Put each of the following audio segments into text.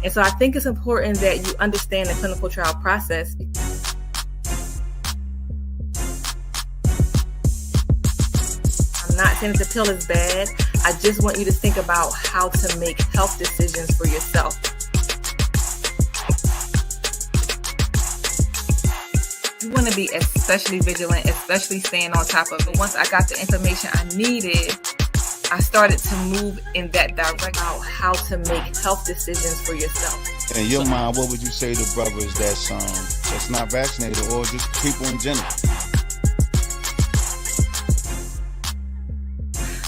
And so I think it's important that you understand the clinical trial process. I'm not saying that the pill is bad. I just want you to think about how to make health decisions for yourself. You want to be especially vigilant, especially staying on top of it. Once I got the information I needed, I started to move in that direction, how to make health decisions for yourself. In your mind, what would you say to brothers that's not vaccinated or just people in general?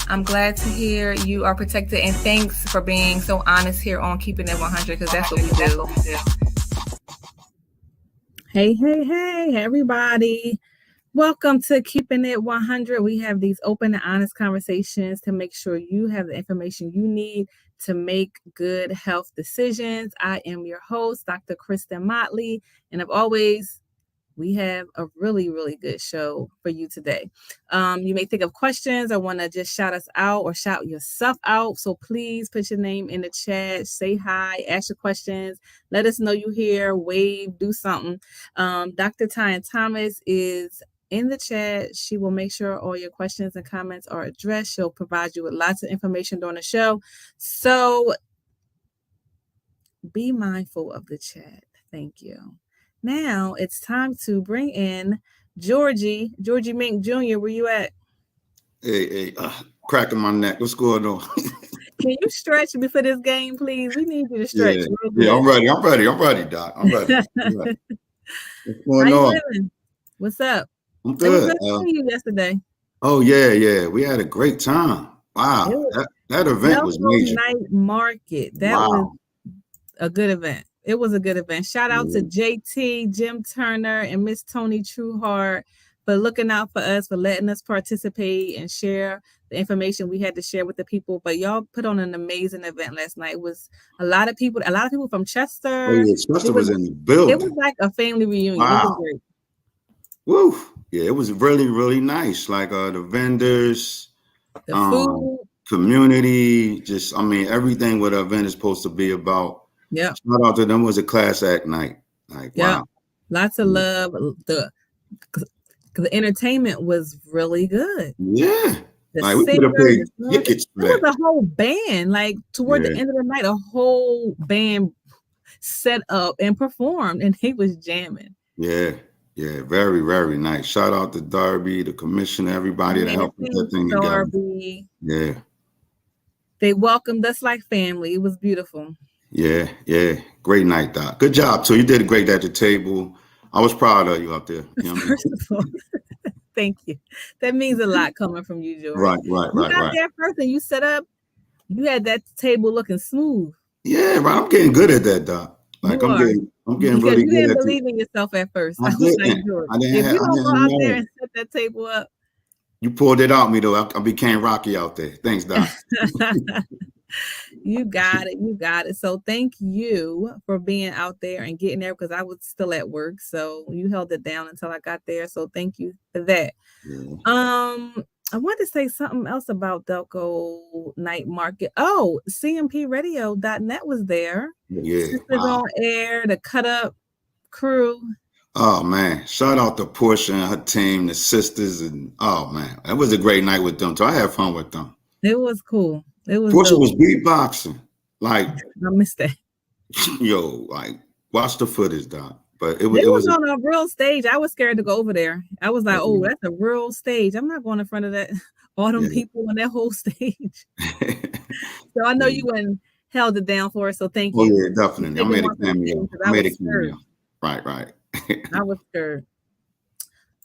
I'm glad to hear you are protected, and thanks for being so honest here on Keeping It 100, because that's what we do. Hey, everybody. Welcome to Keeping It 100. We have these open and honest conversations to make sure you have the information you need to make good health decisions. I am your host, Dr. Kristin Motley, and as always, we have a really, really good show for you today. You may think of questions or want to just shout us out or shout yourself out. So please put your name in the chat, say hi, ask your questions, let us know you're here, wave, do something. Dr. Tyan Thomas is in the chat. She will make sure all your questions and comments are addressed. She'll provide you with lots of information during the show. So be mindful of the chat. Thank you. Now it's time to bring in Georgie Mink Jr. Where you at? Hey, cracking my neck. What's going on? Can you stretch before this game, please? We need you to stretch. Yeah, I'm ready, Doc. I'm ready. What's going on? Living? What's up? I'm good. It was good seeing you yesterday. Oh, yeah. We had a great time. Wow. That event was major. Night Market. That was a good event. It was a good event. Shout out to JT, Jim Turner, and Miss Tony Trueheart for looking out for us, for letting us participate and share the information we had to share with the people. But y'all put on an amazing event last night. It was a lot of people from Chester. Oh, yeah, Chester was in the building. It was like a family reunion. Wow. It was great. Woo. Yeah, it was really, really nice. Like the vendors, the food, community, everything what an event is supposed to be about. Yeah. Shout out to them. It was a class act night. Wow. Lots of love. The entertainment was really good. Yeah. We could have paid tickets. It was a whole band. Toward the end of the night, a whole band set up and performed, and he was jamming. Yeah. Yeah. Very, very nice. Shout out to Darby, the commissioner, everybody that helped put that thing together. Yeah. They welcomed us like family. It was beautiful. Yeah. Great night, Doc. Good job, too. You did great at the table. I was proud of you up there. You know First of all, thank you. That means a lot coming from you, George. Right. You got there first and you set up. You had that table looking smooth. Yeah, right. I'm getting good at that, Doc. I'm getting really good at it. You didn't believe in yourself at first. I didn't. If you don't go out there and set that table up. You pulled it out me, though. I became Rocky out there. Thanks, Doc. You got it. So thank you for being out there and getting there, because I was still at work. So you held it down until I got there. So thank you for that. Yeah. I wanted to say something else about Delco Night Market. Oh, cmpradio.net was there. Yeah. Sisters on Air, the Cut Up crew. Oh, man. Shout out to Portia and her team, the sisters. And oh, man. That was a great night with them, too. I had fun with them. It was cool. Portia was beatboxing. I missed that. Yo, watch the footage, Doc. But it was on a real stage. I was scared to go over there. I was like, oh, that's a real stage. I'm not going in front of that, all them people on that whole stage. So I know you went and held it down for us. So thank you. Oh, yeah, definitely. I made a cameo. Right. I was scared.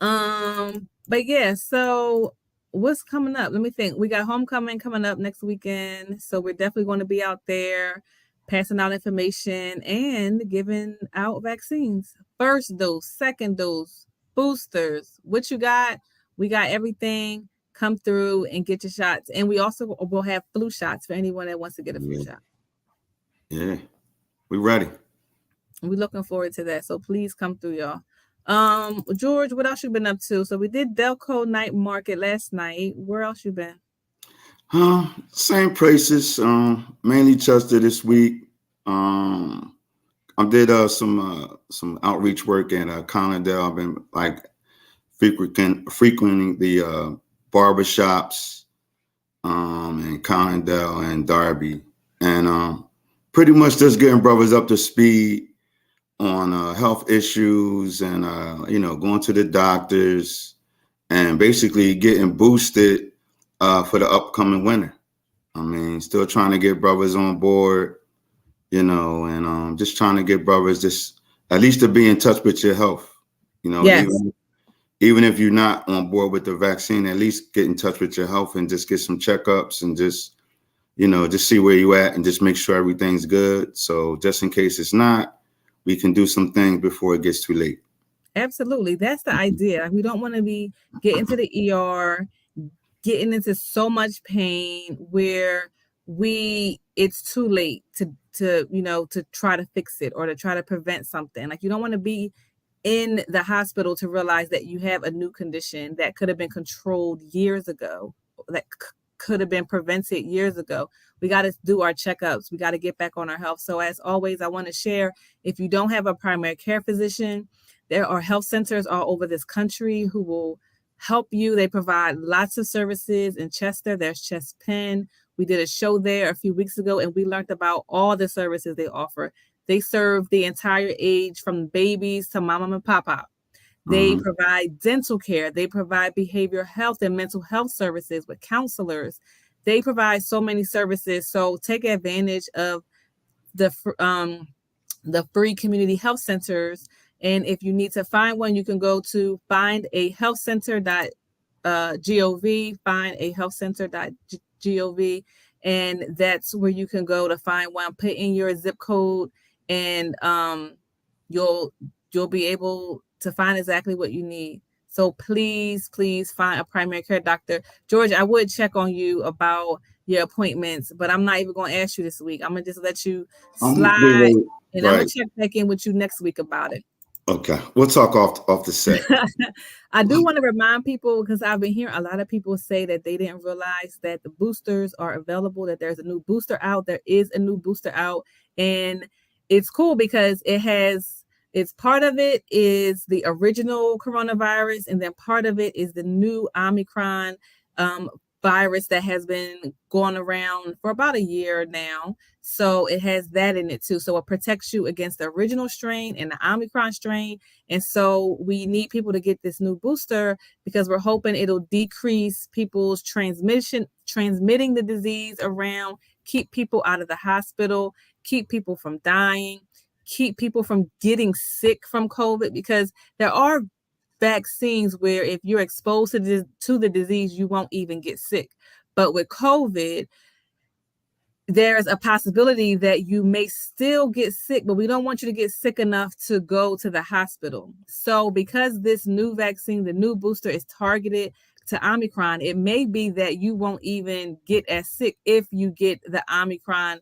But yeah, so what's coming up? Let me think. We got homecoming coming up next weekend. So we're definitely going to be out there passing out information and giving out vaccines. First dose, second dose, boosters. What you got? We got everything. Come through and get your shots. And we also will have flu shots for anyone that wants to get a flu shot. Yeah, we're ready. We're looking forward to that. So please come through, y'all. George, what else you been up to? So we did Delco Night Market last night. Where else you been? Same places. Mainly Chester this week. I did some outreach work at Conadell. I've been like frequenting the barbershops in Conadell and Darby, and pretty much just getting brothers up to speed on health issues and going to the doctors and basically getting boosted for the upcoming winter. I mean, still trying to get brothers on board, and just trying to get brothers just at least to be in touch with your health. Yes. Even if you're not on board with the vaccine, at least get in touch with your health and just get some checkups and just see where you at and just make sure everything's good. So just in case it's not, we can do some things before it gets too late. Absolutely. That's the idea. We don't want to be getting to the ER, getting into so much pain where it's too late to try to fix it or to try to prevent something. Like, you don't want to be in the hospital to realize that you have a new condition that could have been controlled years ago, that could have been prevented years ago. We got to do our checkups. We got to get back on our health. So as always, I want to share, if you don't have a primary care physician, there are health centers all over this country who will help you. They provide lots of services in Chester. There's Chest Penn. We did a show there a few weeks ago, and we learned about all the services they offer. They serve the entire age from babies to mama and papa. They provide dental care. They provide behavioral health and mental health services with counselors. They provide so many services. So take advantage of the free community health centers. And if you need to find one, you can go to findahealthcenter.gov, findahealthcenter.gov, and that's where you can go to find one. Put in your zip code, and you'll be able to find exactly what you need. So please find a primary care doctor. George, I would check on you about your appointments, but I'm not even going to ask you this week. I'm going to just let you slide, and I'm going to check back in with you next week about it. Okay, we'll talk off the set. I do want to remind people, because I've been hearing a lot of people say that they didn't realize that the boosters are available, that there's a new booster out. There is a new booster out, and it's cool because it's part of it is the original coronavirus, and then part of it is the new Omicron virus that has been going around for about a year now. So it has that in it too. So it protects you against the original strain and the Omicron strain. And so we need people to get this new booster because we're hoping it'll decrease people's transmitting the disease around, keep people out of the hospital, keep people from dying, keep people from getting sick from COVID, because there are vaccines where if you're exposed to the disease, you won't even get sick. But with COVID, there's a possibility that you may still get sick, but we don't want you to get sick enough to go to the hospital. So because this new vaccine, the new booster, is targeted to Omicron, it may be that you won't even get as sick if you get the Omicron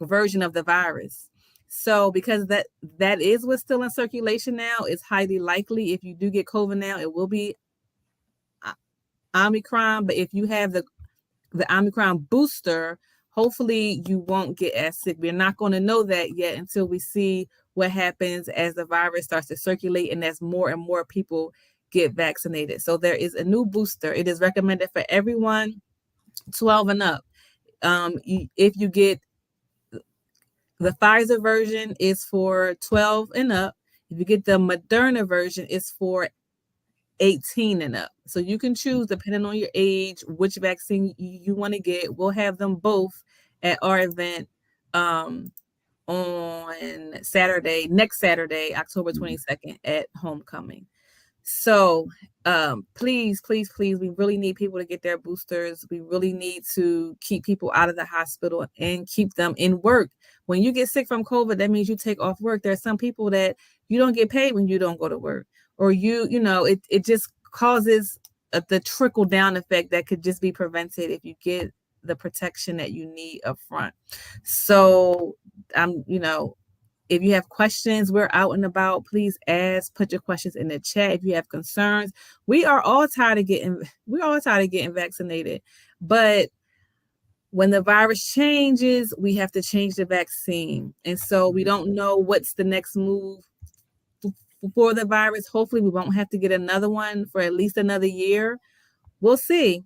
version of the virus. So because that is what's still in circulation now, it's highly likely if you do get COVID now, it will be Omicron. But if you have the Omicron booster, hopefully you won't get as sick. We're not going to know that yet until we see what happens as the virus starts to circulate and as more and more people get vaccinated. So there is a new booster. It is recommended for everyone 12 and up. If you get the Pfizer version, is for 12 and up. If you get the Moderna version, it's for 18 and up. So you can choose, depending on your age, which vaccine you want to get. We'll have them both at our event on Saturday, next Saturday, October 22nd at Homecoming. So please, we really need people to get their boosters. We really need to keep people out of the hospital and keep them in work. When you get sick from COVID, that means you take off work. There are some people that you don't get paid when you don't go to work, or it just causes the trickle down effect that could just be prevented if you get the protection that you need up front. So if you have questions, we're out and about. Please ask, put your questions in the chat. If you have concerns, we're all tired of getting vaccinated, but when the virus changes, we have to change the vaccine. And so we don't know what's the next move for the virus. Hopefully we won't have to get another one for at least another year. We'll see.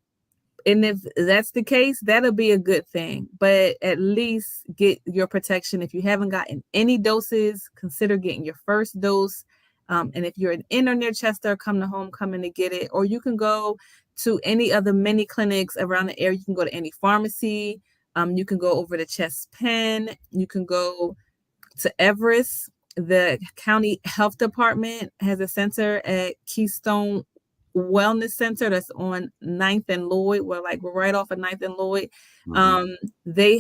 And if that's the case, that'll be a good thing. But at least get your protection. If you haven't gotten any doses, consider getting your first dose. And if you're in or near Chester, come to Homecoming to get it. Or you can go to any other mini clinics around the area. You can go to any pharmacy. You can go over to Chest Penn. You can go to Everest. The county health department has a center at Keystone Wellness Center that's on 9th and Lloyd. We're right off of 9th and Lloyd. They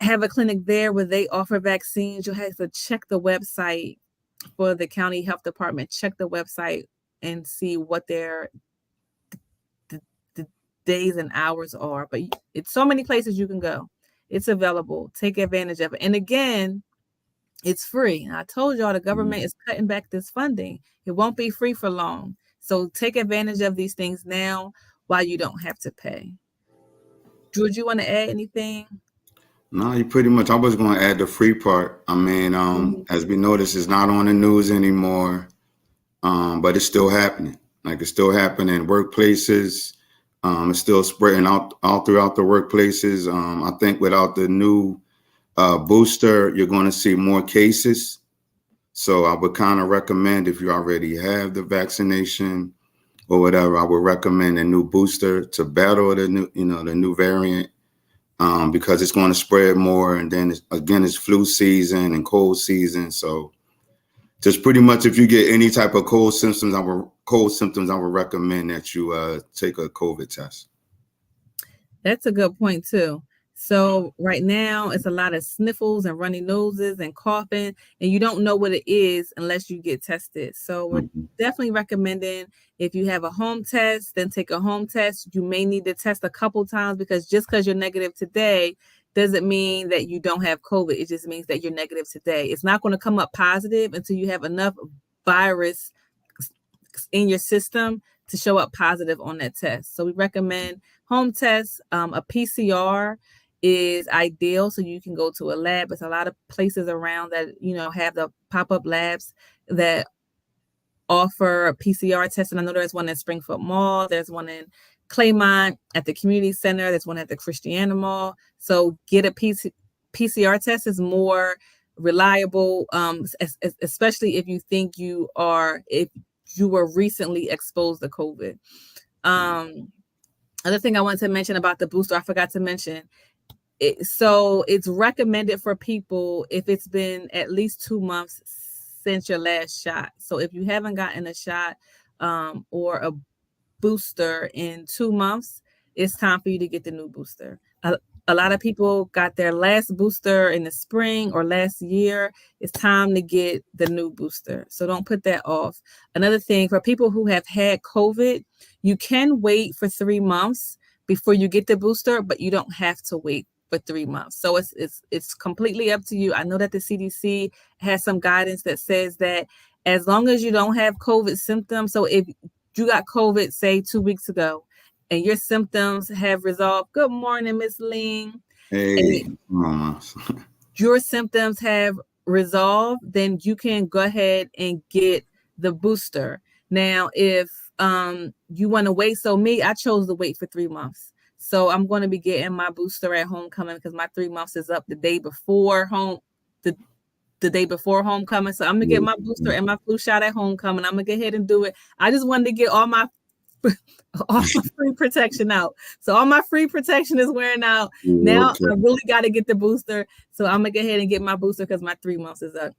have a clinic there where they offer vaccines. You'll have to check the website for the county health department. Check the website and see what their the days and hours are. But it's so many places you can go. It's available. Take advantage of it. And again, it's free. And I told y'all the government is cutting back this funding. It won't be free for long. So take advantage of these things now while you don't have to pay. George, you want to add anything? No, you pretty much, I was going to add the free part. I mean, as we notice, it's not on the news anymore, but it's still happening. Like, it's still happening in workplaces. It's still spreading out all throughout the workplaces. I think without the new booster, you're going to see more cases. So I would kind of recommend, if you already have the vaccination or whatever, I would recommend a new booster to battle the new variant, because it's going to spread more. And then it's flu season and cold season. So just pretty much, if you get any type of cold symptoms, I would recommend that you take a COVID test. That's a good point too. So right now it's a lot of sniffles and runny noses and coughing, and you don't know what it is unless you get tested. So we're definitely recommending, if you have a home test, then take a home test. You may need to test a couple times, because just because you're negative today doesn't mean that you don't have COVID. It just means that you're negative today. It's not going to come up positive until you have enough virus in your system to show up positive on that test. So we recommend home tests. A PCR is ideal, so you can go to a lab. There's a lot of places around that have the pop-up labs that offer a PCR test. And I know there's one at Springfield Mall, there's one in Claymont at the community center, there's one at the Christiana Mall. So get a PCR test. Is more reliable, especially if you think if you were recently exposed to COVID. Other thing I wanted to mention about the booster, I forgot to mention. So it's recommended for people if it's been at least 2 months since your last shot. So if you haven't gotten a shot or a booster in 2 months, it's time for you to get the new booster. A lot of people got their last booster in the spring or last year. It's time to get the new booster. So don't put that off. Another thing, for people who have had COVID, you can wait for 3 months before you get the booster, but you don't have to wait for 3 months. So it's completely up to you. I know that the CDC has some guidance that says that as long as you don't have COVID symptoms, so if you got COVID, say 2 weeks ago, and your symptoms have resolved. Good morning, Miss Ling. Hey, your symptoms have resolved, then you can go ahead and get the booster. Now, if you want to wait, I chose to wait for 3 months. So I'm going to be getting my booster at Homecoming, because my 3 months is up the day before the day before Homecoming. So I'm gonna get my booster and my flu shot at Homecoming. I'm gonna go ahead and do it. I just wanted to get all my free protection out. So all my free protection is wearing out. Now I really got to get the booster. So I'm gonna go ahead and get my booster because my 3 months is up.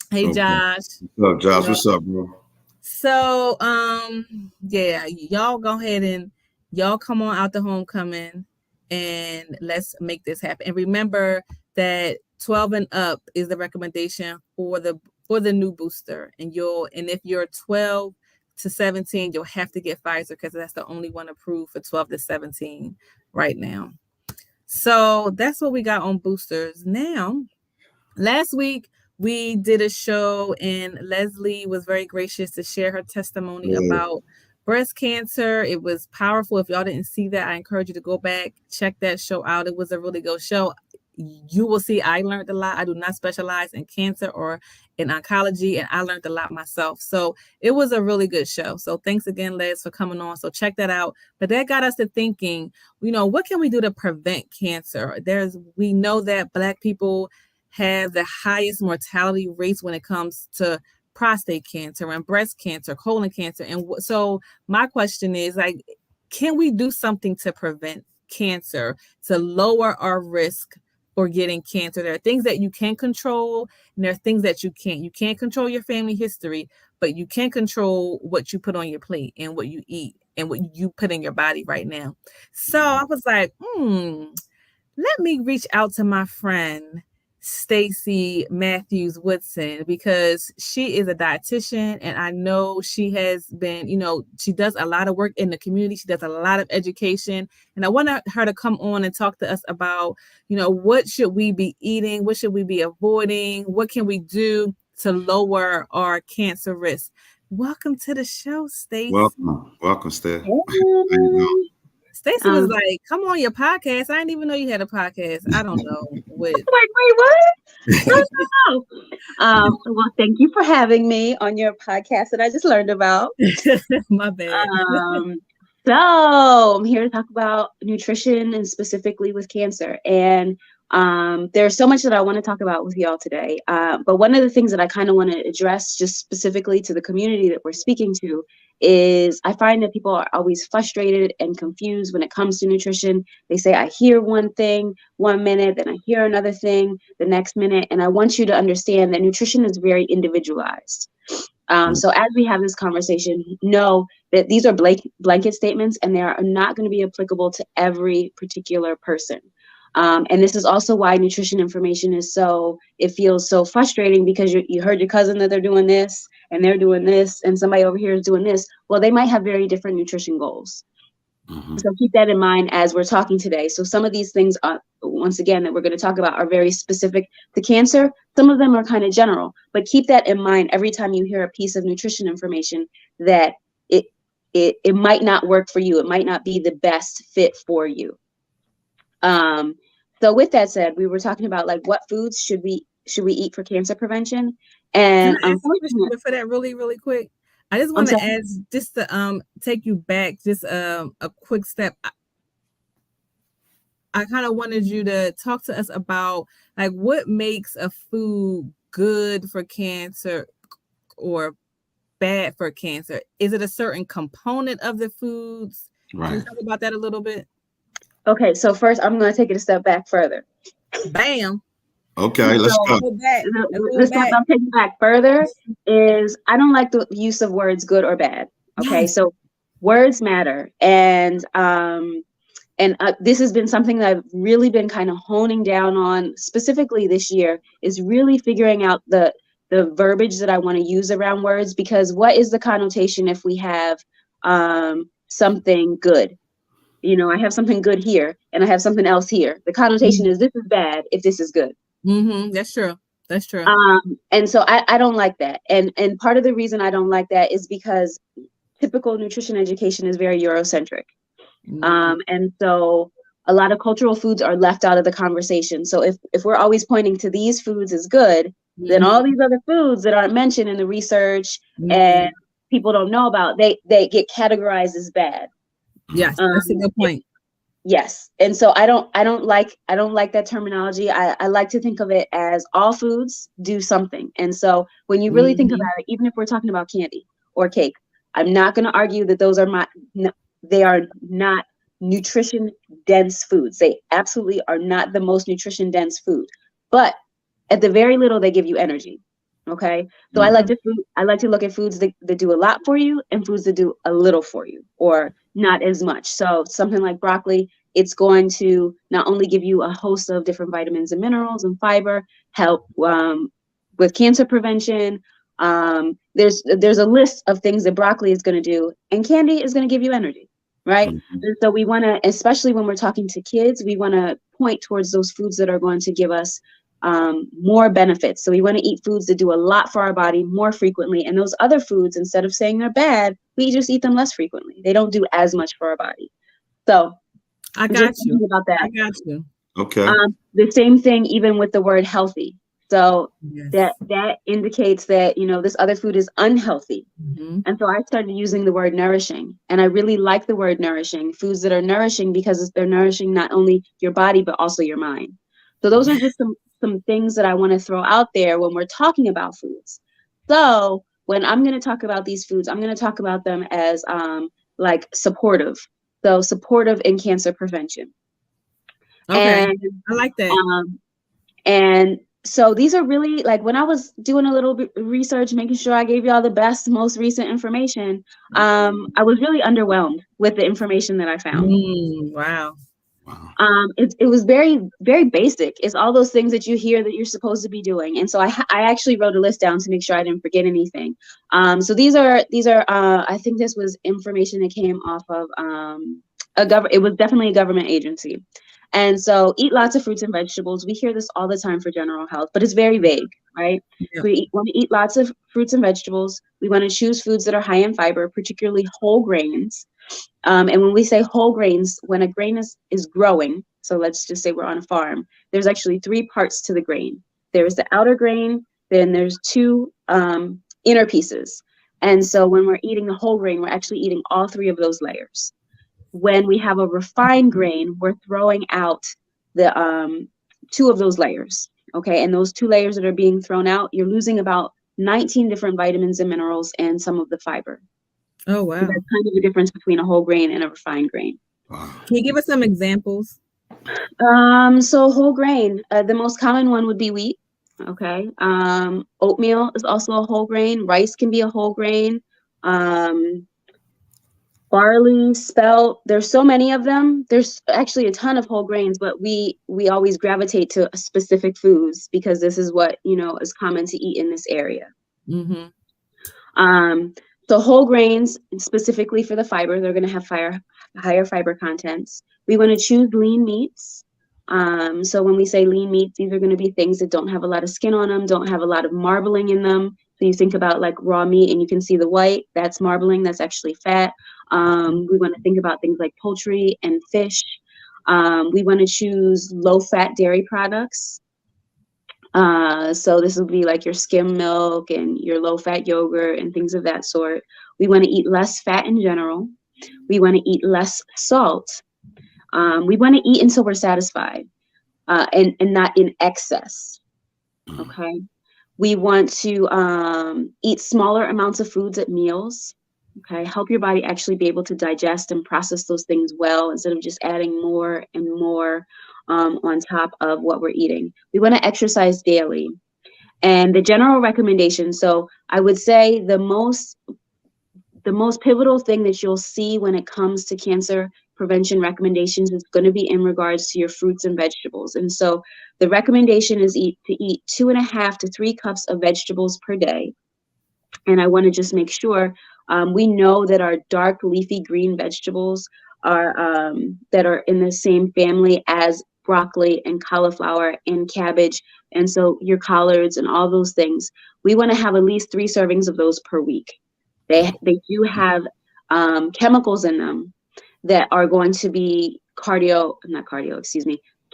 Hey, Josh. What's up, Josh? What's up, bro? So yeah, y'all go ahead and y'all come on out to Homecoming and let's make this happen. And remember that 12 and up is the recommendation for the new booster. And if you're 12 to 17, you'll have to get Pfizer, because that's the only one approved for 12 to 17 right now. So that's what we got on boosters. Now, last week we did a show and Leslie was very gracious to share her testimony about breast cancer. It was powerful. If y'all didn't see that, I encourage you to go back, check that show out. It was a really good show. You will see I learned a lot. I do not specialize in cancer or in oncology, and I learned a lot myself. So it was a really good show. So thanks again, Les, for coming on. So check that out. But that got us to thinking, what can we do to prevent cancer? We know that Black people have the highest mortality rates when it comes to prostate cancer and breast cancer, colon cancer. And so my question is, can we do something to prevent cancer, to lower our risk for getting cancer? There are things that you can control, and there are things that you can't. You can't control your family history, but you can control what you put on your plate and what you eat and what you put in your body right now. So I was like, let me reach out to my friend Stacy Matthews Woodson, because she is a dietitian, and I know she has been, she does a lot of work in the community. She does a lot of education, and I want her to come on and talk to us about, what should we be eating? What should we be avoiding? What can we do to lower our cancer risk? Welcome to the show, Stacy. Welcome, Steph. Stacy was like, come on your podcast. I didn't even know you had a podcast. I don't know. Wait, what? No. Well, thank you for having me on your podcast that I just learned about. My bad. So I'm here to talk about nutrition, and specifically with cancer. And there's so much that I want to talk about with y'all today. But one of the things that I kind of want to address, just specifically to the community that we're speaking to, is I find that people are always frustrated and confused when it comes to nutrition. They say, I hear one thing 1 minute, then I hear another thing the next minute. And I want you to understand that nutrition is very individualized. So as we have this conversation, know that these are blanket statements, and they are not going to be applicable to every particular person. And this is also why nutrition information it feels so frustrating, because you heard your cousin that they're doing this and they're doing this, and somebody over here is doing this. Well, they might have very different nutrition goals. So keep that in mind as we're talking today. So some of these things, once again, that we're going to talk about are very specific to cancer. Some of them are kind of general, but keep that in mind every time you hear a piece of nutrition information, that it might not work for you. It might not be the best fit for you. So with that said, we were talking about what foods should we eat for cancer prevention. And for that really, really quick, I just want to add, just to take you back just a quick step. I kind of wanted you to talk to us about what makes a food good for cancer or bad for cancer. Is it a certain component of the foods? Right. Can you talk about that a little bit? Okay, so first I'm going to take it a step back further. Bam. Okay, let's go. The step I'm taking back further is I don't like the use of words good or bad. Okay, so words matter. And this has been something that I've really been kind of honing down on, specifically this year, is really figuring out the verbiage that I want to use around words, because what is the connotation if we have something good? I have something good here and I have something else here. The connotation is this is bad if this is good. That's true. That's true. And so I don't like that. And part of the reason I don't like that is because typical nutrition education is very Eurocentric. And so a lot of cultural foods are left out of the conversation. So if we're always pointing to these foods as good, then all these other foods that aren't mentioned in the research and people don't know about, they get categorized as bad. Yes, that's a good point. Yes. And so I don't like that terminology. I like to think of it as all foods do something. And so when you really think about it, even if we're talking about candy or cake, I'm not going to argue that they are not nutrition dense foods. They absolutely are not the most nutrition dense food, but at the very little, they give you energy. Okay. So I like to look at foods that do a lot for you and foods that do a little for you, or not as much. So something like broccoli, it's going to not only give you a host of different vitamins and minerals and fiber, help with cancer prevention. There's a list of things that broccoli is going to do, and candy is going to give you energy, right? And so we want to, especially when we're talking to kids, we want to point towards those foods that are going to give us more benefits. So we want to eat foods that do a lot for our body more frequently. And those other foods, instead of saying they're bad, we just eat them less frequently. They don't do as much for our body. So I got you. About that. I got you. Okay. The same thing, even with the word healthy. So Yes. that indicates that, you know, this other food is unhealthy. Mm-hmm. And so I started using the word nourishing. And I really like the word nourishing, foods that are nourishing, because they're nourishing not only your body, but also your mind. So those are just some things that I want to throw out there when we're talking about foods. So when I'm going to talk about these foods, I'm going to talk about them as like supportive. So supportive in cancer prevention. Okay. And I like that. And so these are really, like, when I was doing a little bit of research, making sure I gave y'all the best, most recent information, I was really underwhelmed with the information that I found. Wow. It was very, very basic. It's all those things that you hear that you're supposed to be doing. And so I actually wrote a list down to make sure I didn't forget anything. So these are I think this was information that came off of it was definitely a government agency. And so eat lots of fruits and vegetables. We hear this all the time for general health, but it's very vague, right? Yep. We want to eat lots of fruits and vegetables. We want to choose foods that are high in fiber, particularly whole grains. And when we say whole grains, when a grain is growing, so let's just say we're on a farm, there's actually 3 parts to the grain. There's the outer grain, then there's 2 inner pieces. And so when we're eating the whole grain, we're actually eating all 3 of those layers. When we have a refined grain, we're throwing out the 2 of those layers, okay? And those 2 layers that are being thrown out, you're losing about 19 different vitamins and minerals and some of the fiber. Oh, wow. So that's kind of the difference between a whole grain and a refined grain. Wow. Can you give us some examples? So whole grain, the most common one would be wheat, okay? Oatmeal is also a whole grain. Rice can be a whole grain. Barley, spelt, there's so many of them. There's actually a ton of whole grains, but we always gravitate to specific foods because this is what, you know, is common to eat in this area. Mm-hmm. So whole grains, specifically for the fiber, they're going to have higher fiber contents. We want to choose lean meats. So when we say lean meats, these are going to be things that don't have a lot of skin on them, don't have a lot of marbling in them. So you think about like raw meat and you can see the white, that's marbling, that's actually fat. We want to think about things like poultry and fish. We want to choose low-fat dairy products. So this will be like your skim milk and your low-fat yogurt and things of that sort. We want to eat less fat in general. We want to eat less salt. We want to eat until we're satisfied and not in excess. Okay. We want to eat smaller amounts of foods at meals. Okay, help your body actually be able to digest and process those things well instead of just adding more and more on top of what we're eating. We want to exercise daily. And the general recommendation, so I would say the most pivotal thing that you'll see when it comes to cancer prevention recommendations is going to be in regards to your fruits and vegetables. And so the recommendation is to eat 2.5 to 3 cups of vegetables per day. And I want to just make sure we know that our dark leafy green vegetables are that are in the same family as broccoli and cauliflower and cabbage. And so your collards and all those things, we want to have at least 3 servings of those per week. They do have chemicals in them that are going to be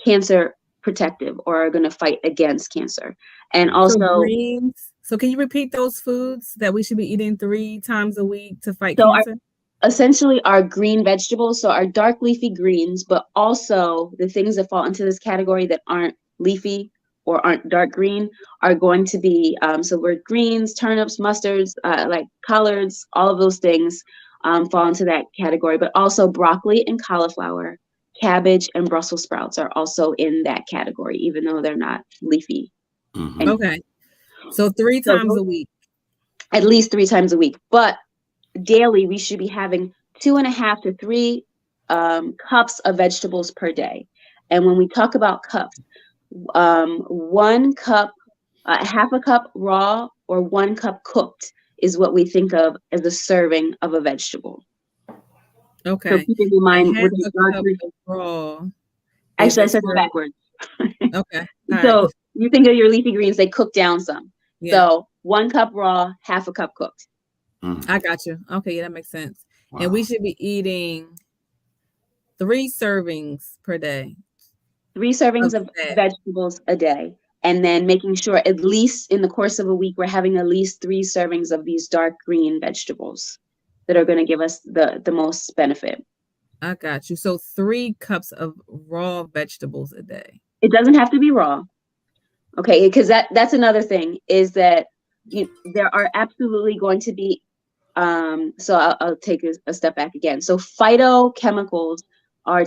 cancer protective or are going to fight against cancer. And also greens. So can you repeat those foods that we should be eating 3 times a week to fight cancer? Essentially our green vegetables, so our dark leafy greens, but also the things that fall into this category that aren't leafy or aren't dark green are going to be, so we're greens, turnips, mustards, like collards, all of those things fall into that category, but also broccoli and cauliflower, cabbage and Brussels sprouts are also in that category, even though they're not leafy. Mm-hmm. Okay. So 3 times a week. At least 3 times a week. But daily, we should be having 2.5 to 3 cups of vegetables per day. And when we talk about cups, 1 cup, half a cup raw or 1 cup cooked is what we think of as a serving of a vegetable. Okay. So keep in mind, half a cup of raw. Actually, I said it backwards. Okay. So you think of your leafy greens, they cook down some. Yeah. So 1 cup raw, half a cup cooked. I got you. Okay, yeah, that makes sense. Wow. And we should be eating 3 servings per day. 3 servings of vegetables a day. And then making sure at least in the course of a week, we're having at least 3 servings of these dark green vegetables that are going to give us the most benefit. I got you. So 3 cups of raw vegetables a day. It doesn't have to be raw. Okay, because that's another thing is that there are absolutely going to be, so I'll take a step back again. So phytochemicals are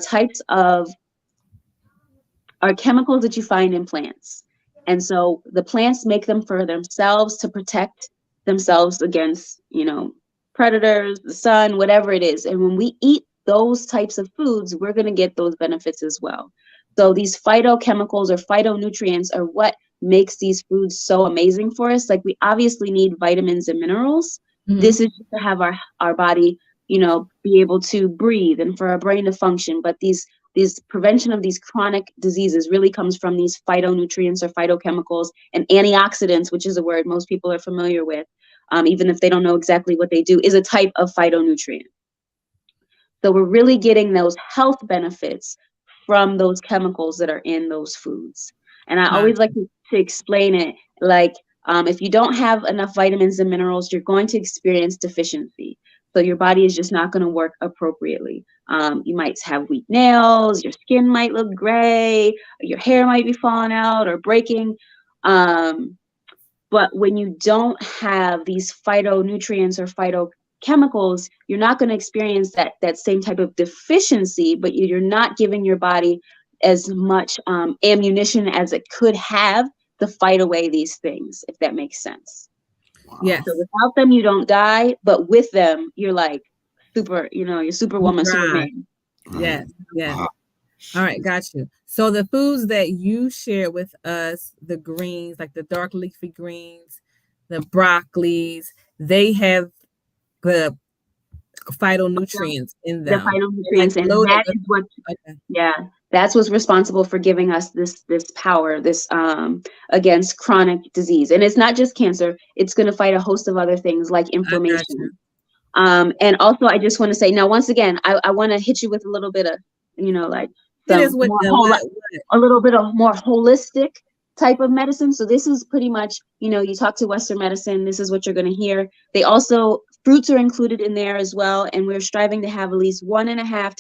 chemicals that you find in plants. And so the plants make them for themselves to protect themselves against, predators, the sun, whatever it is. And when we eat those types of foods, we're going to get those benefits as well. So these phytochemicals or phytonutrients are what makes these foods so amazing for us. Like we obviously need vitamins and minerals. Mm-hmm. This is just to have our body, be able to breathe and for our brain to function. But these prevention of these chronic diseases really comes from these phytonutrients or phytochemicals and antioxidants, which is a word most people are familiar with, even if they don't know exactly what they do, is a type of phytonutrient. So we're really getting those health benefits from those chemicals that are in those foods. And I always like to explain it like, if you don't have enough vitamins and minerals, you're going to experience deficiency. So your body is just not going to work appropriately. You might have weak nails, your skin might look gray, your hair might be falling out or breaking. But when you don't have these phytonutrients or phytochemicals, you're not going to experience that same type of deficiency, but you're not giving your body as much ammunition as it could have to fight away these things, if that makes sense. Yes. So without them, you don't die, but with them, you're like super, you're superwoman, Superman. Yes, yes. All right, got you. So the foods that you share with us, the greens, like the dark leafy greens, the broccolis, they have the phytonutrients in them. The phytonutrients, and that is what, that's what's responsible for giving us this power, this against chronic disease. And it's not just cancer; it's going to fight a host of other things like inflammation. And also, I just want to say now, once again, I want to hit you with a little bit of, like a little bit of more holistic type of medicine. So this is pretty much, you talk to Western medicine, this is what you're going to hear. They also, fruits are included in there as well. And we're striving to have at least 1.5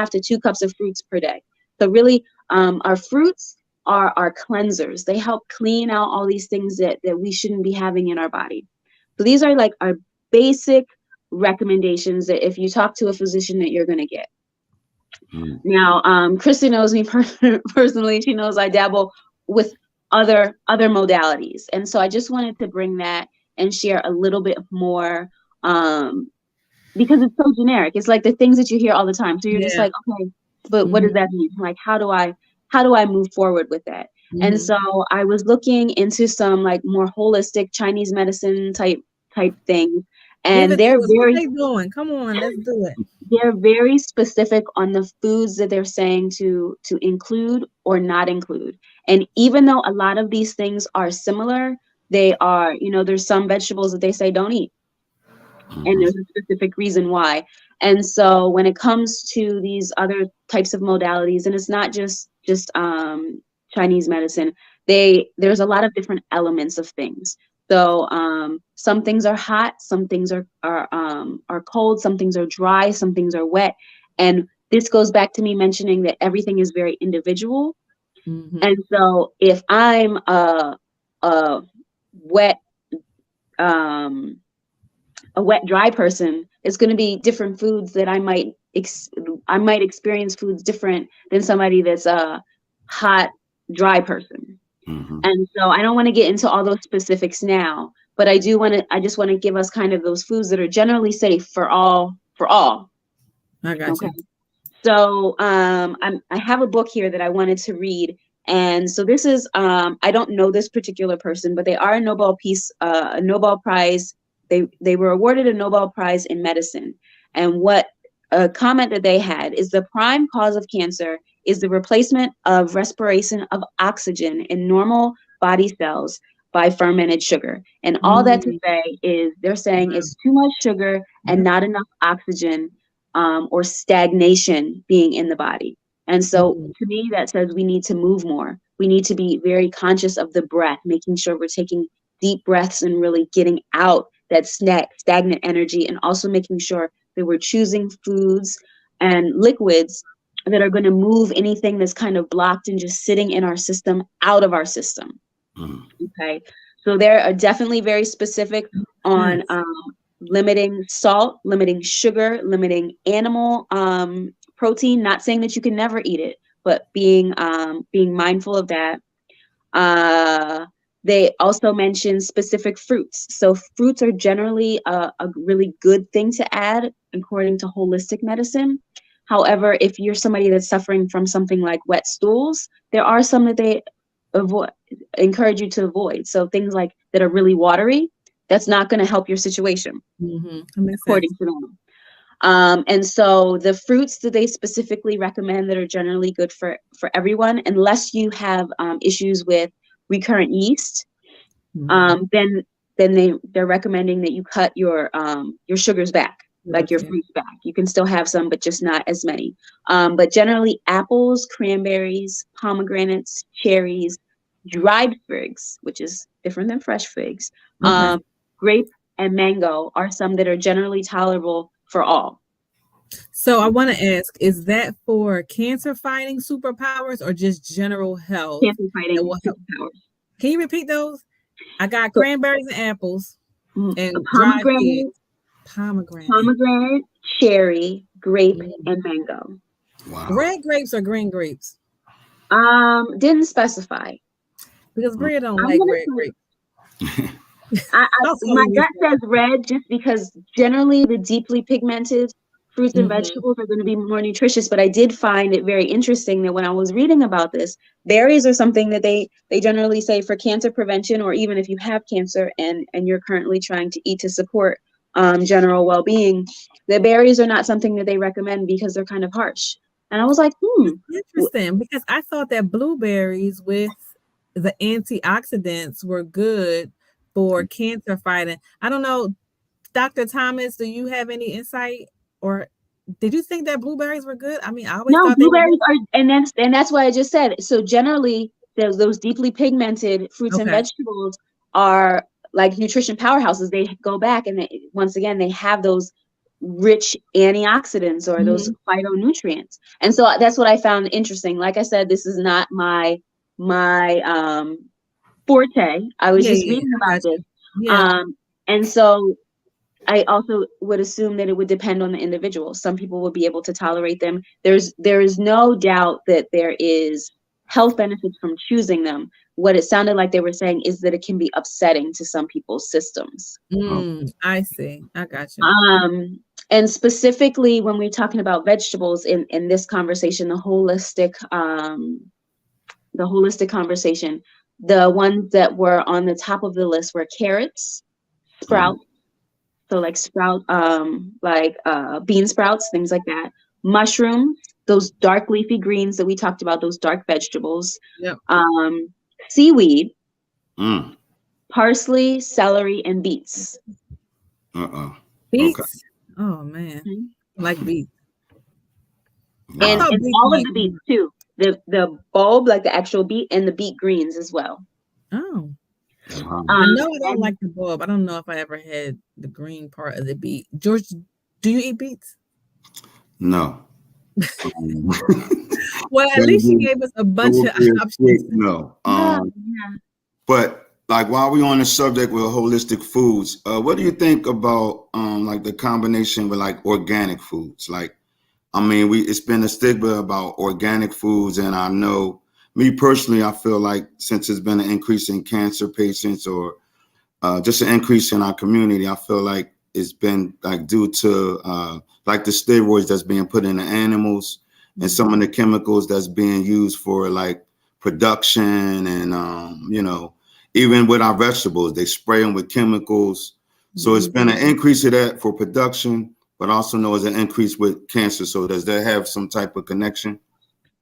to 2 cups of fruits per day. So really, our fruits are our cleansers. They help clean out all these things that we shouldn't be having in our body. So these are like our basic recommendations that if you talk to a physician that you're going to get. Now, Kristin knows me personally. She knows I dabble with other modalities. And so I just wanted to bring that and share a little bit more because it's so generic. It's like the things that you hear all the time. So you're just like, okay, but what does that mean? Like, how do I move forward with that? And so I was looking into some like more holistic Chinese medicine type things. And they're very doing. Come on, let's do it. They're very specific on the foods that they're saying to include or not include. And even though a lot of these things are similar, they are, there's some vegetables that they say don't eat. And there's a specific reason why. And so when it comes to these other types of modalities, and it's not just Chinese medicine, there's a lot of different elements of things. So some things are hot, some things are cold, some things are dry, some things are wet. And this goes back to me mentioning that everything is very individual. And so if I'm a wet dry person, it's going to be different foods that I might experience foods different than somebody that's a hot dry person. And so I don't want to get into all those specifics now, but I just want to give us kind of those foods that are generally safe for all. I got you. So I have a book here that I wanted to read. And so this is, I don't know this particular person, but they are a Nobel Prize. They were awarded a Nobel Prize in medicine. And what a comment that they had is the prime cause of cancer is the replacement of respiration of oxygen in normal body cells by fermented sugar. And all that to say is they're saying it's too much sugar and not enough oxygen or stagnation being in the body. And so to me, that says we need to move more. We need to be very conscious of the breath, making sure we're taking deep breaths and really getting out that stagnant energy, and also making sure that we're choosing foods and liquids that are going to move anything that's kind of blocked and just sitting in our system out of our system. Okay. So there are definitely very specific on limiting salt, limiting sugar, limiting animal protein. Not saying that you can never eat it, but being mindful of that. They also mention specific fruits. So fruits are generally a really good thing to add according to holistic medicine. However, if you're somebody that's suffering from something like wet stools, there are some that they encourage you to avoid. So things like that are really watery, that's not going to help your situation, according to them. And so the fruits that they specifically recommend that are generally good for everyone, unless you have issues with recurrent yeast, then they're recommending that you cut your sugars back, like your fruits back. You can still have some, but just not as many. But generally apples, cranberries, pomegranates, cherries, dried figs, which is different than fresh figs, grape and mango are some that are generally tolerable for all. So I want to ask, is that for cancer fighting superpowers or just general health? Cancer fighting superpowers. Can you repeat those? I got cranberries and apples and pomegranate, cherry, grape, and mango. Wow. Red grapes or green grapes? Didn't specify. Because Bria don't like red grapes. My gut says red just because generally the deeply pigmented fruits and vegetables are going to be more nutritious. But I did find it very interesting that when I was reading about this, berries are something that they generally say for cancer prevention, or even if you have cancer and you're currently trying to eat to support general well-being, the berries are not something that they recommend because they're kind of harsh. And I was like, interesting, because I thought that blueberries with the antioxidants were good for cancer fighting. I don't know, Dr. Thomas, do you have any insight, or did you think that blueberries were good? I mean, I always thought blueberries are, and that's what I just said. So generally, those deeply pigmented fruits and vegetables are like nutrition powerhouses. They go back and once again they have those rich antioxidants or those phytonutrients, and so that's what I found interesting. Like I said, this is not my forte. I was just reading about this, and so I also would assume that it would depend on the individual. Some people will be able to tolerate them. There is no doubt that there is health benefits from choosing them. What it sounded like they were saying is that it can be upsetting to some people's systems. I see. I got you. And specifically when we're talking about vegetables in this conversation, the holistic conversation, the ones that were on the top of the list were carrots, sprouts. So like bean sprouts, things like that. Mushrooms, those dark leafy greens that we talked about, those dark vegetables. Seaweed, parsley, celery, and beets. Beets? Okay. Oh man, like beets. And all of the beets too. The bulb, like the actual beet, and the beet greens as well. Oh. I know I don't like the bulb. I don't know if I ever had the green part of the beet. George, do you eat beets? No. Well, at least you gave us a bunch of options. No. But like while we're on the subject with holistic foods, what do you think about like the combination with like organic foods? Like, I mean, it's been a stigma about organic foods, and I know me personally, I feel like since there's been an increase in cancer patients or just an increase in our community, I feel like it's been like due to like the steroids that's being put in the animals and some of the chemicals that's being used for like production and, even with our vegetables, they spray them with chemicals. So it's been an increase of that for production, but also know as an increase with cancer. So does that have some type of connection?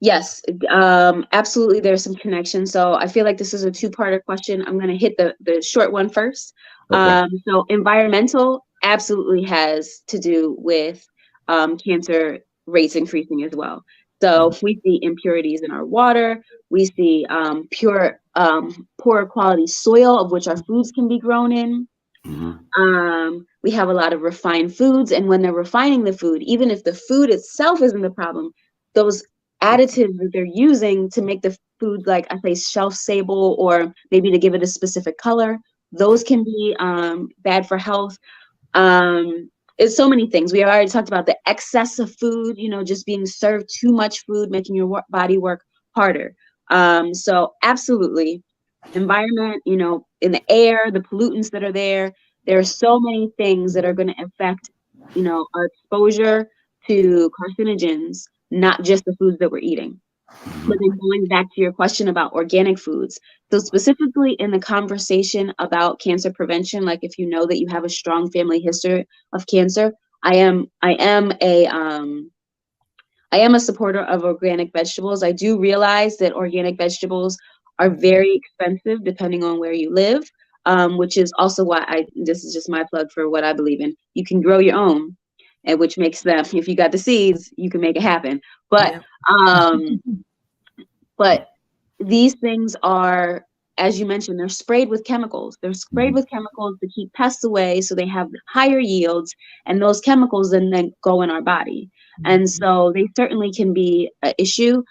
Yes, absolutely. There's some connection. So I feel like this is a two-parter question. I'm going to hit the short one first. Okay. So environmental absolutely has to do with cancer rates increasing as well. So we see impurities in our water. We see poor quality soil of which our foods can be grown in. We have a lot of refined foods, and when they're refining the food, even if the food itself isn't the problem, those additives that they're using to make the food, like I say, shelf stable, or maybe to give it a specific color, those can be bad for health. It's so many things. We already talked about the excess of food, just being served too much food, making your body work harder. So absolutely, environment, in the air, the pollutants that are there. There are so many things that are going to affect, our exposure to carcinogens, not just the foods that we're eating. But then going back to your question about organic foods, so specifically in the conversation about cancer prevention, like if you know that you have a strong family history of cancer, I am a supporter of organic vegetables. I do realize that organic vegetables are very expensive depending on where you live, which is also why this is just my plug for what I believe in. You can grow your own, and which makes them, if you got the seeds, you can make it happen. But but these things are, as you mentioned, they're sprayed with chemicals. They're sprayed with chemicals to keep pests away, so they have higher yields, and those chemicals then go in our body. And so they certainly can be an issue.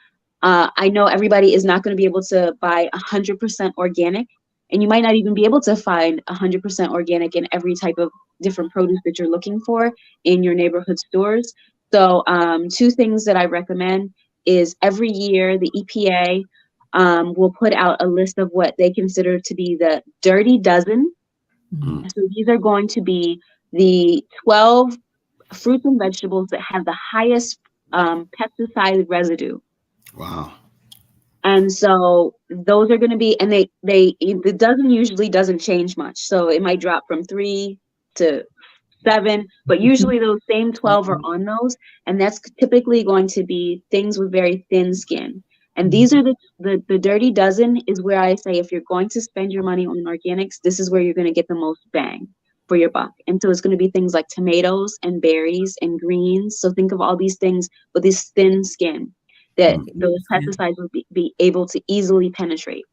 I know everybody is not going to be able to buy 100% organic, and you might not even be able to find 100% organic in every type of different produce that you're looking for in your neighborhood stores. So two things that I recommend is every year the EPA will put out a list of what they consider to be the dirty dozen. So these are going to be the 12 fruits and vegetables that have the highest pesticide residue. Wow. And so those are going to be, and the dozen usually doesn't change much. So it might drop from 3 to 7, but usually those same 12 are on those. And that's typically going to be things with very thin skin. And these are the dirty dozen is where I say, if you're going to spend your money on organics, this is where you're going to get the most bang for your buck. And so it's going to be things like tomatoes and berries and greens. So think of all these things with this thin skin that those pesticides will be able to easily penetrate.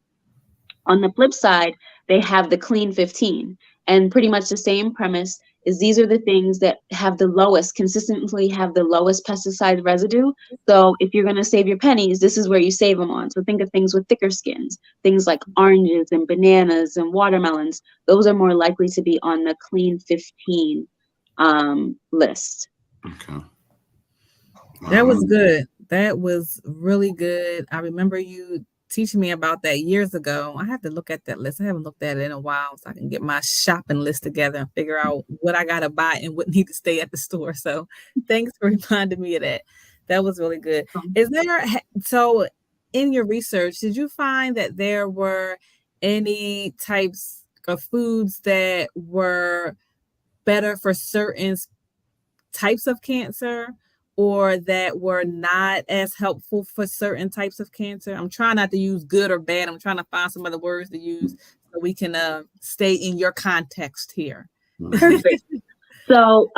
On the flip side, they have the clean 15, and pretty much the same premise is these are the things that have the lowest, consistently have the lowest pesticide residue. So if you're going to save your pennies, this is where you save them on. So think of things with thicker skins, things like oranges and bananas and watermelons. Those are more likely to be on the clean 15 list. Okay. That was good. That was really good. I remember you teaching me about that years ago. I have to look at that list. I haven't looked at it in a while, so I can get my shopping list together and figure out what I got to buy and what need to stay at the store. So thanks for reminding me of that. That was really good. So in your research, did you find that there were any types of foods that were better for certain types of cancer, or that were not as helpful for certain types of cancer? I'm trying not to use good or bad. I'm trying to find some other words to use so we can stay in your context here. Perfect. So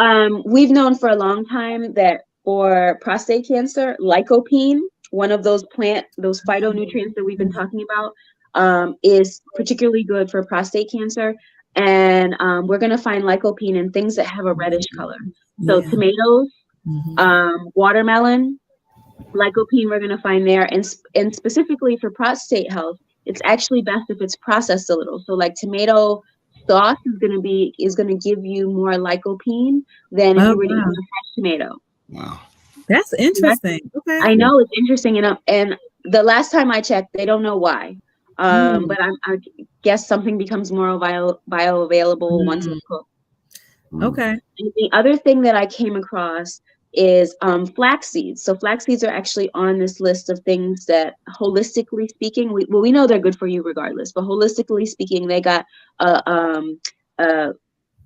we've known for a long time that for prostate cancer, lycopene, one of those phytonutrients that we've been talking about, is particularly good for prostate cancer. And we're going to find lycopene in things that have a reddish color. So tomatoes, watermelon, lycopene we're going to find there. And specifically for prostate health, it's actually best if it's processed a little. So like tomato sauce is going to give you more lycopene than if you were to eat a fresh tomato. Wow. That's interesting. Okay. I know it's interesting. And the last time I checked, they don't know why. But I guess something becomes more bioavailable once it's cooked. Okay. And the other thing that I came across is flax seeds. So flax seeds are actually on this list of things that, holistically speaking, we know they're good for you regardless, but holistically speaking, they got a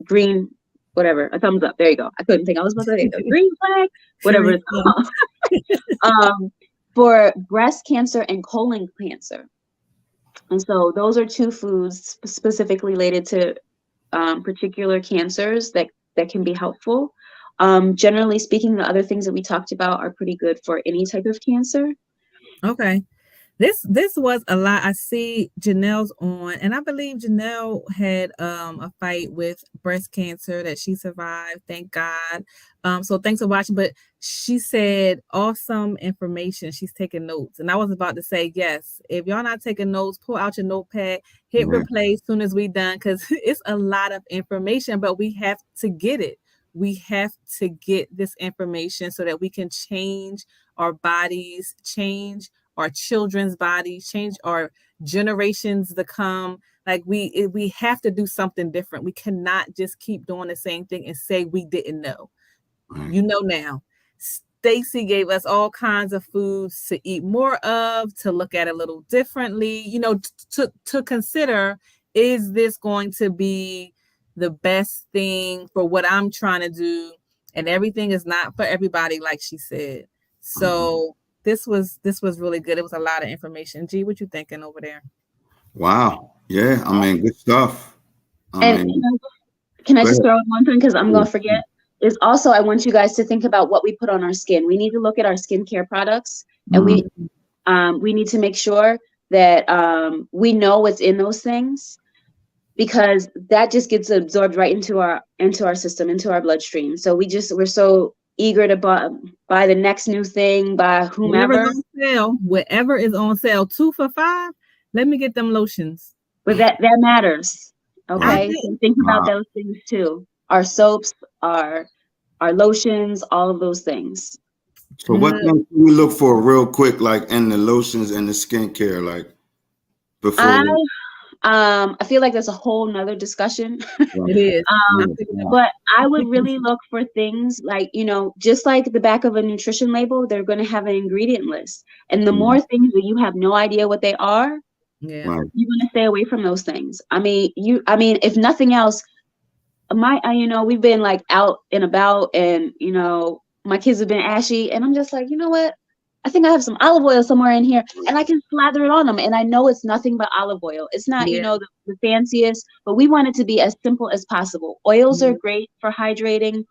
green, whatever, a thumbs up. There you go. I couldn't think. I was about to say a green flag, whatever it's called. for breast cancer and colon cancer. And so those are two foods specifically related to particular cancers that can be helpful. Generally speaking, the other things that we talked about are pretty good for any type of cancer. Okay. This was a lot. I see Janelle's on, and I believe Janelle had a fight with breast cancer that she survived. Thank God. So thanks for watching. But she said awesome information. She's taking notes, and I was about to say yes. If y'all not taking notes, pull out your notepad, hit replay as soon as we done, because it's a lot of information. But we have to get it. We have to get this information so that we can change our bodies, change our children's bodies, change our generations to come. Like we have to do something different. We cannot just keep doing the same thing and say we didn't know. You know now. Stacy gave us all kinds of foods to eat more of, to look at a little differently, you know, to consider, is this going to be the best thing for what I'm trying to do? And everything is not for everybody, like she said. So this was really good. It was a lot of information. G, what you thinking over there? Wow. Yeah, I mean, good stuff. Can I just throw in one thing, because I'm going to forget? Is also, I want you guys to think about what we put on our skin. We need to look at our skincare products, and we need to make sure that we know what's in those things, because that just gets absorbed right into our system, into our bloodstream. So we're so eager to buy the next new thing by whomever. Whatever is on sale, 2 for $5. Let me get them lotions. But that matters. Okay, so think about those things too. Our soaps, our lotions, all of those things. So what things do we look for real quick, like in the lotions and the skincare, like before? I feel like that's a whole nother discussion. It is. But I would really look for things like, you know, just like the back of a nutrition label, they're going to have an ingredient list. And the more things that you have no idea what they are, you're going to stay away from those things. I mean, if nothing else, we've been like out and about, and, you know, my kids have been ashy, and I'm just like, you know what? I think I have some olive oil somewhere in here, and I can slather it on them. And I know it's nothing but olive oil. It's not, you know, the fanciest, but we want it to be as simple as possible. Oils are great for hydrating.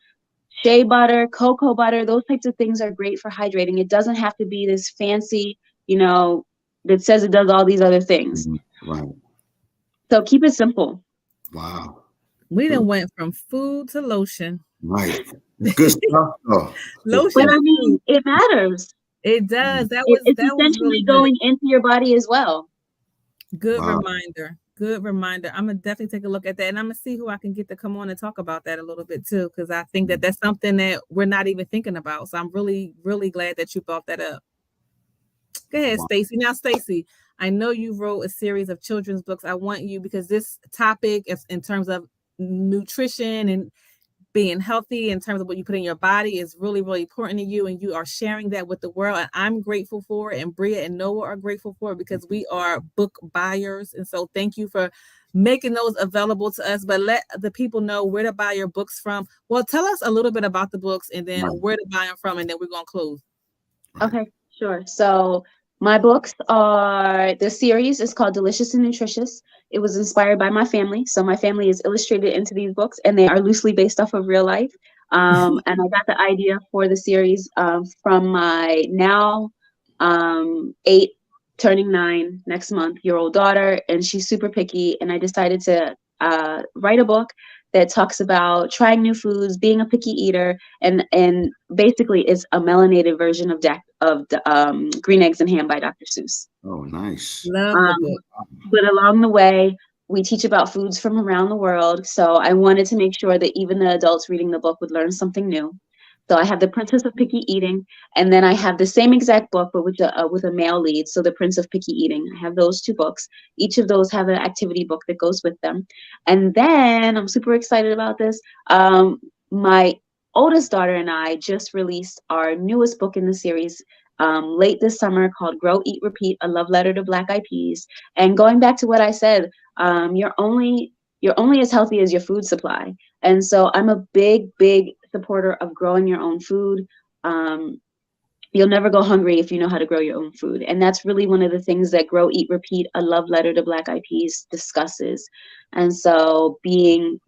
Shea butter, cocoa butter, those types of things are great for hydrating. It doesn't have to be this fancy, you know, that says it does all these other things. Right. So keep it simple. Wow. We done went from food to lotion. Right. Good stuff though. Lotion. But I mean, it matters. It does. It's essentially really going into your body as well. Good reminder. Good reminder. I'm gonna definitely take a look at that, and I'm gonna see who I can get to come on and talk about that a little bit too, because I think that that's something that we're not even thinking about. So I'm really, really glad that you brought that up. Go ahead, Stacy. Now, Stacy, I know you wrote a series of children's books. I want you, because this topic is in terms of nutrition and being healthy in terms of what you put in your body is really, really important to you, and you are sharing that with the world, and I'm grateful for it, and Bria and Noah are grateful for it, because we are book buyers, and so thank you for making those available to us. But let the people know where to buy your books from. Well, tell us a little bit about the books, and then where to buy them from, and then we're going to close. Okay, sure. So my books the series is called Delicious and Nutritious. It was inspired by my family. So my family is illustrated into these books, and they are loosely based off of real life. And I got the idea for the series from my now 8, turning 9 next month year old daughter, and she's super picky. And I decided to write a book that talks about trying new foods, being a picky eater, and basically it's a melanated version of Green Eggs and Ham by Dr. Seuss. Oh, nice. Love the book. But along the way, we teach about foods from around the world. So I wanted to make sure that even the adults reading the book would learn something new. So I have The Princess of Picky Eating, and then I have the same exact book, but with a male lead. So The Prince of Picky Eating. I have those 2 books. Each of those have an activity book that goes with them. And then I'm super excited about this. My oldest daughter and I just released our newest book in the series late this summer, called Grow, Eat, Repeat, A Love Letter to Black Eyed Peas. And going back to what I said, you're only as healthy as your food supply. And so I'm a big, big supporter of growing your own food. You'll never go hungry if you know how to grow your own food. And that's really one of the things that Grow, Eat, Repeat, a love letter to Black Eyed Peas discusses. And so being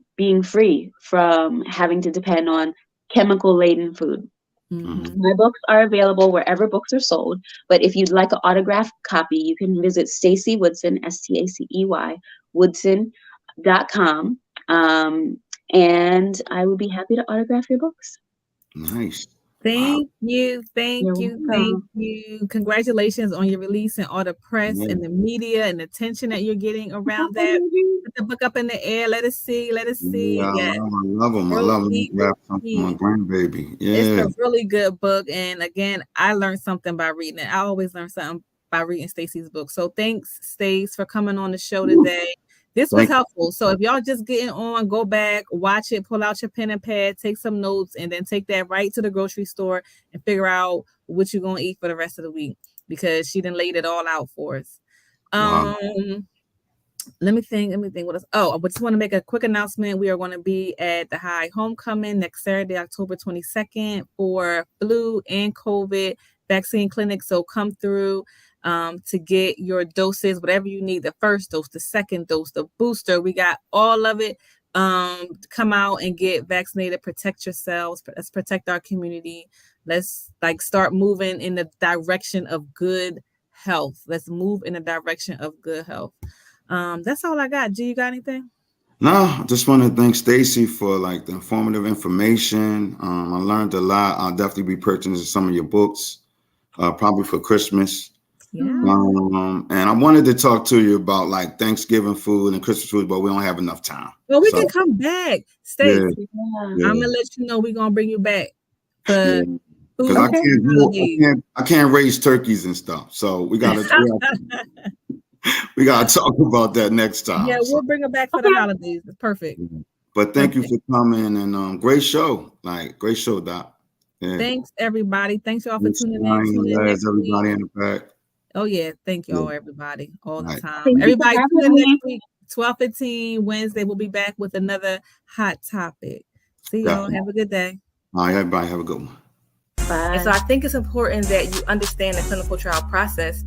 free from having to depend on chemical-laden food. Mhm. My books are available wherever books are sold, but if you'd like an autographed copy, you can visit Stacey Woodson, Stacey, Woodson.com. And I would be happy to autograph your books. Nice. Thank you. You're welcome. Congratulations on your release and all the press Yeah. and the media and the attention that you're getting around that. Put the book up in the air. Let us see. Yeah, Yes. I love them. I love them. Grab something for my grandbaby. Yeah. It's a really good book. And again, I learned something by reading it. I always learn something by reading Stacey's book. So thanks, Stace, for coming on the show today. This was helpful. So if y'all just getting on, go back, watch it, pull out your pen and pad, take some notes, and then take that right to the grocery store and figure out what you're going to eat for the rest of the week, because she done laid it all out for us. Wow. Let me think what else. I just want to make a quick announcement. We are going to be at the High Homecoming next Saturday, October 22nd, for flu and COVID vaccine clinic. So come through to get your doses, whatever you need, the first dose, the second dose, the booster. We got all of it. Come out and get vaccinated, protect yourselves. Let's protect our community. Let's start moving in the direction of good health. Let's move in the direction of good health. That's all I got. G, you got anything? No, I just want to thank Stacey for the informative information. I learned a lot. I'll definitely be purchasing some of your books, probably for Christmas. Yeah. And I wanted to talk to you about Thanksgiving food and Christmas food, but we don't have enough time. Well, we can come back, Stacey. Yeah. I'm gonna let you know we're gonna bring you back for because I can't raise turkeys and stuff. So we gotta we gotta talk about that next time. Yeah, we'll bring her back for the holidays. It's perfect. But thank you for coming, and great show. Great show, Doc. Yeah. Thanks everybody. Thanks y'all for tuning in. Everybody in the back. Oh yeah, thank y'all everybody all the time. Thank Everybody tune in next week, 12:15 Wednesday. We'll be back with another hot topic. See y'all. Have a good day. All right, everybody have a good one. Bye. And so I think it's important that you understand the clinical trial process